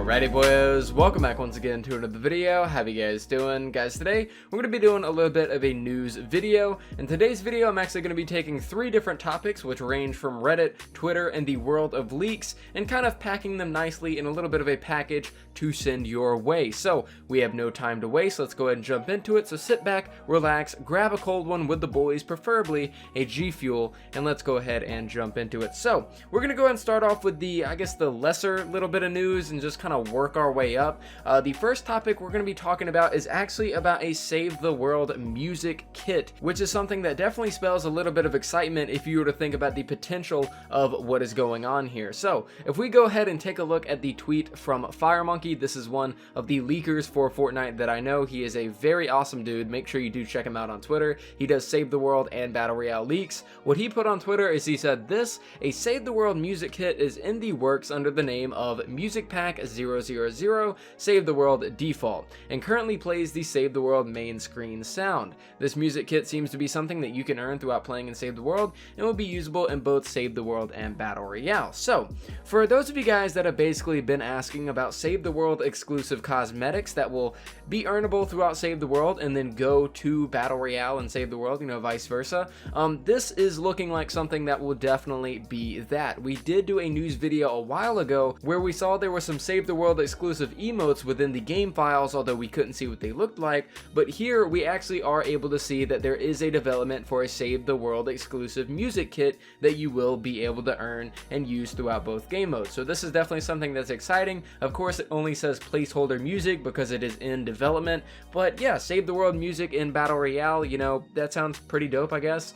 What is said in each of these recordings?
Alrighty boys, welcome back once again to another video. How you guys doing? Guys, today we're going to be doing a little bit of a news video. In today's video I'm actually going to be taking 3 different topics which range from Reddit, Twitter, and the world of leaks, and kind of packing them nicely in a little bit of a package to send your way. So we have no time to waste, let's go ahead and jump into it. So sit back, relax, grab a cold one with the boys, preferably a G Fuel, and let's go ahead and jump into it. So we're going to go ahead and start off with the lesser little bit of news and just kind of work our way up. The first topic we're going to be talking about is actually about a Save the World music kit, which is something that definitely spells a little bit of excitement if you were to think about the potential of what is going on here. So if we go ahead and take a look at the tweet from FireMonkey, this is one of the leakers for Fortnite that I know. He is a very awesome dude. Make sure you do check him out on Twitter. He does Save the World and Battle Royale leaks. What he put on Twitter is he said this: a Save the World music kit is in the works under the name of Music Pack 000 Save the World Default, and currently plays the Save the World main screen sound. This music kit seems to be something that you can earn throughout playing in Save the World and will be usable in both Save the World and Battle Royale. So for those of you guys that have basically been asking about Save the World exclusive cosmetics that will be earnable throughout Save the World and then go to Battle Royale and Save the World, you know, vice versa, this is looking like something that will definitely be that. We did do a news video a while ago where we saw there were some Save the World exclusive emotes within the game files, although we couldn't see what they looked like, but here we actually are able to see that there is a development for a Save the World exclusive music kit that you will be able to earn and use throughout both game modes. So this is definitely something that's exciting. Of course, it only says placeholder music because it is in development, but yeah, Save the World music in Battle Royale, you know, that sounds pretty dope, I guess.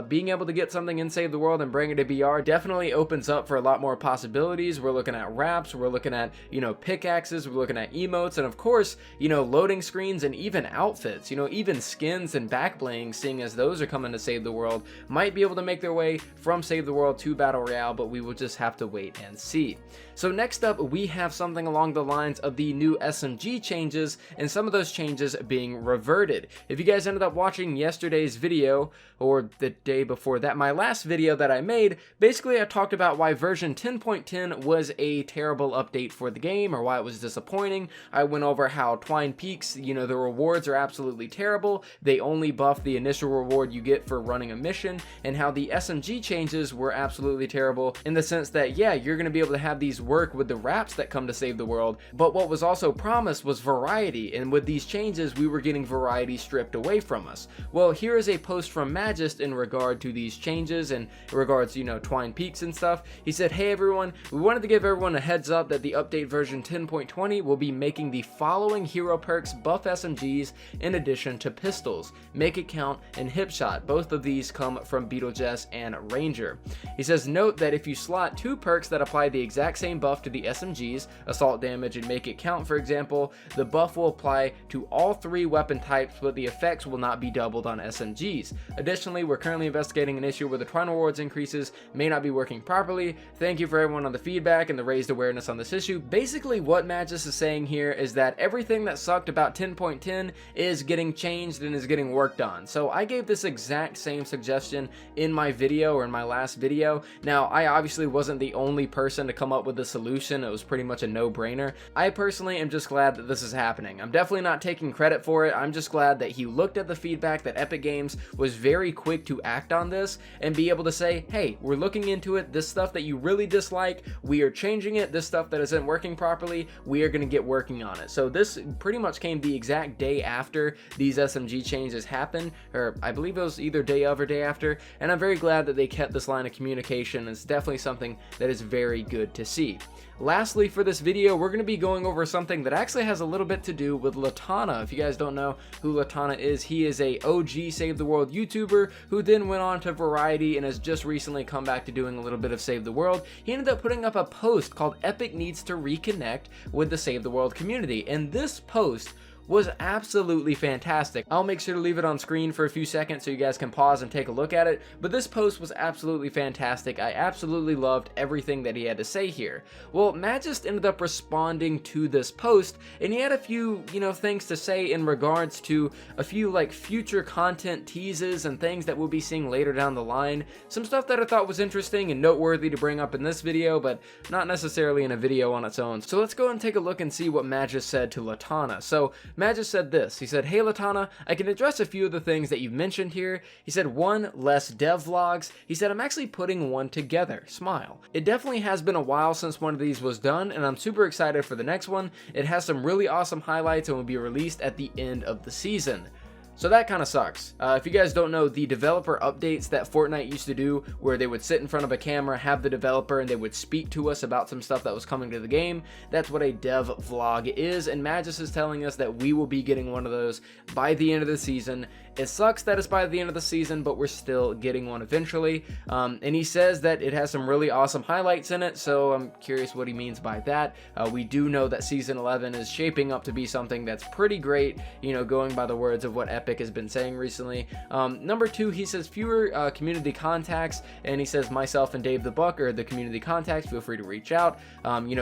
Being able to get something in Save the World and bring it to BR definitely opens up for a lot more possibilities. We're looking at wraps, we're looking at, you know, pickaxes, we're looking at emotes, and of course, you know, loading screens and even outfits, you know, even skins and backbling, seeing as those are coming to Save the World, might be able to make their way from Save the World to Battle Royale, but we will just have to wait and see. So next up, we have something along the lines of the new SMG changes, and some of those changes being reverted. If you guys ended up watching yesterday's video, or the day before that, my last video that I made, basically I talked about why version 10.10 was a terrible update for the game, or why it was disappointing. I went over how Twine Peaks, you know, the rewards are absolutely terrible. They only buff the initial reward you get for running a mission, and how the SMG changes were absolutely terrible in the sense that, yeah, you're going to be able to have these work with the wraps that come to Save the World, but what was also promised was variety, and with these changes we were getting variety stripped away from us. Well, here is a post from Magist in regard to these changes and in regards to, you know, Twine Peaks and stuff. He said, "Hey everyone, we wanted to give everyone a heads up that the update version 10.20 will be making the following hero perks buff SMGs in addition to pistols: Make It Count and Hip Shot. Both of these come from Beetlejuice and Ranger." He says, "Note that if you slot 2 perks that apply the exact same buff to the SMGs, Assault Damage and Make It Count for example, the buff will apply to all 3 weapon types, but the effects will not be doubled on SMGs. Additionally, we're currently investigating an issue where the Twine Rewards increases may not be working properly. Thank you for everyone on the feedback and the raised awareness on this issue." Basically what Magis is saying here is that everything that sucked about 10.10 is getting changed and is getting worked on. So I gave this exact same suggestion in my video, or in my last video. Now, I obviously wasn't the only person to come up with the solution. It was pretty much a no-brainer. I personally am just glad that this is happening. I'm definitely not taking credit for it. I'm just glad that he looked at the feedback, that Epic Games was very quick to act on this and be able to say, hey, we're looking into it. This stuff that you really dislike, we are changing it. This stuff that isn't working properly, we are going to get working on it. So this pretty much came the exact day after these SMG changes happened, or I believe it was either day of or day after, and I'm very glad that they kept this line of communication. It's definitely something that is very good to see. Lastly, for this video, we're going to be going over something that actually has a little bit to do with Latana. If you guys don't know who Latana is, he is a OG Save the World YouTuber who then went on to Variety and has just recently come back to doing a little bit of Save the World. He ended up putting up a post called "Epic Needs to Reconnect with the Save the World Community," and this post was absolutely fantastic. I'll make sure to leave it on screen for a few seconds so you guys can pause and take a look at it, but this post was absolutely fantastic. I absolutely loved everything that he had to say here. Well, Matt just ended up responding to this post, and he had a few, things to say in regards to a few like future content teases and things that we'll be seeing later down the line. Some stuff that I thought was interesting and noteworthy to bring up in this video, but not necessarily in a video on its own. So let's go and take a look and see what Matt just said to Latana. So Matt just said this. He said, "Hey Latana, I can address a few of the things that you've mentioned here." He said, "1, less dev vlogs." He said, "I'm actually putting one together. Smile. It definitely has been a while since one of these was done, and I'm super excited for the next one. It has some really awesome highlights and will be released at the end of the season." So that kind of sucks. If you guys don't know, the developer updates that Fortnite used to do, where they would sit in front of a camera, have the developer, and they would speak to us about some stuff that was coming to the game, that's what a dev vlog is, and Magus is telling us that we will be getting one of those by the end of the season. It sucks that it's by the end of the season, but we're still getting one eventually. And he says that it has some really awesome highlights in it, so I'm curious what he means by that. We do know that Season 11 is shaping up to be something that's pretty great, going by the words of what Epic has been saying recently. Number 2, he says fewer community contacts, and he says myself and Dave the Buck are the community contacts. Feel free to reach out.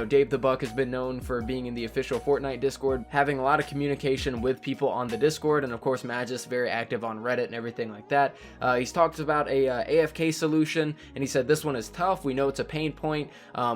Dave the Buck has been known for being in the official Fortnite Discord, having a lot of communication with people on the Discord, and of course Magus very active on Reddit and everything like that. He's talked about a AFK solution, and he said this one is tough. We know it's a pain point.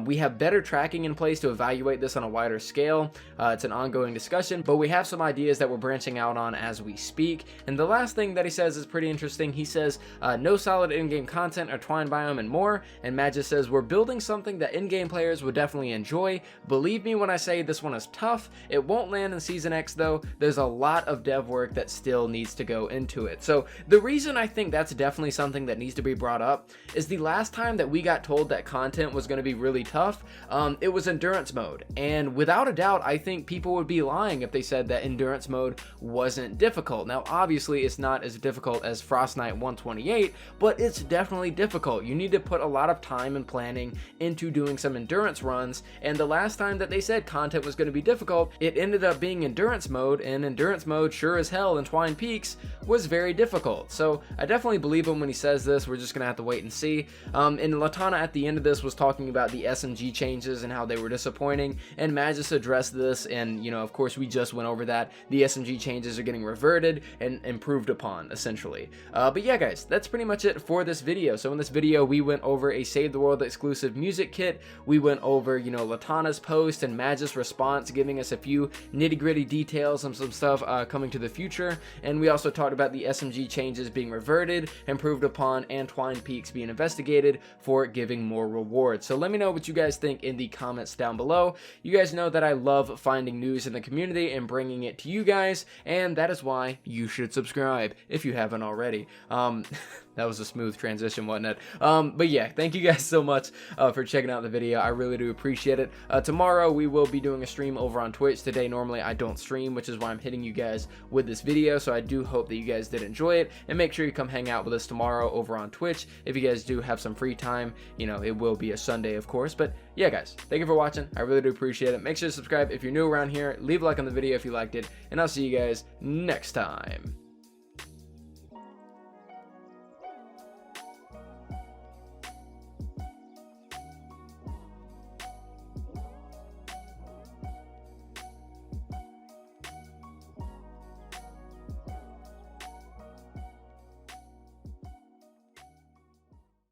We have better tracking in place to evaluate this on a wider scale. It's an ongoing discussion, but we have some ideas that we're branching out on as we speak. And the last thing that he says is pretty interesting. He says no solid in-game content or twine biome and more, and Magus says we're building something that in-game players would definitely enjoy. Believe me when I say this one is tough. It won't land in Season X though. There's a lot of dev work that still needs to go into it. So the reason I think that's definitely something that needs to be brought up is the last time that we got told that content was going to be really tough, it was endurance mode, and without a doubt I think people would be lying if they said that endurance mode wasn't difficult. Now obviously it's not as difficult as Frostnite 128, but it's definitely difficult. You need to put a lot of time and planning into doing some endurance runs, and the last time that they said content was going to be difficult, it ended up being endurance mode, and endurance mode sure as hell in Twine Peaks was very difficult. So I definitely believe him when he says this. We're just gonna have to wait and see. And Latana at the end of this was talking about the SMG changes and how they were disappointing, and Magus addressed this, and of course we just went over that. The SMG changes are getting reverted and improved upon essentially. But yeah guys, that's pretty much it for this video. So in this video we went over a Save the World exclusive music kit. We went over Latana's post and Magus' response, giving us a few nitty-gritty details on some stuff coming to the future, and we also talked about the SMG changes being reverted, improved upon, and Twine Peaks being investigated for giving more rewards. So let me know what you guys think in the comments down below. You guys know that I love finding news in the community and bringing it to you guys, and that is why you should subscribe if you haven't already. That was a smooth transition, wasn't it? But yeah, thank you guys so much for checking out the video. I really do appreciate it. Tomorrow we will be doing a stream over on Twitch. Today normally I don't stream, which is why I'm hitting you guys with this video, so I do hope that you guys did enjoy it, and make sure you come hang out with us tomorrow over on Twitch if you guys do have some free time. It will be a Sunday of course, but yeah guys, thank you for watching. I really do appreciate it. Make sure to subscribe if you're new around here, leave a like on the video if you liked it, and I'll see you guys next time.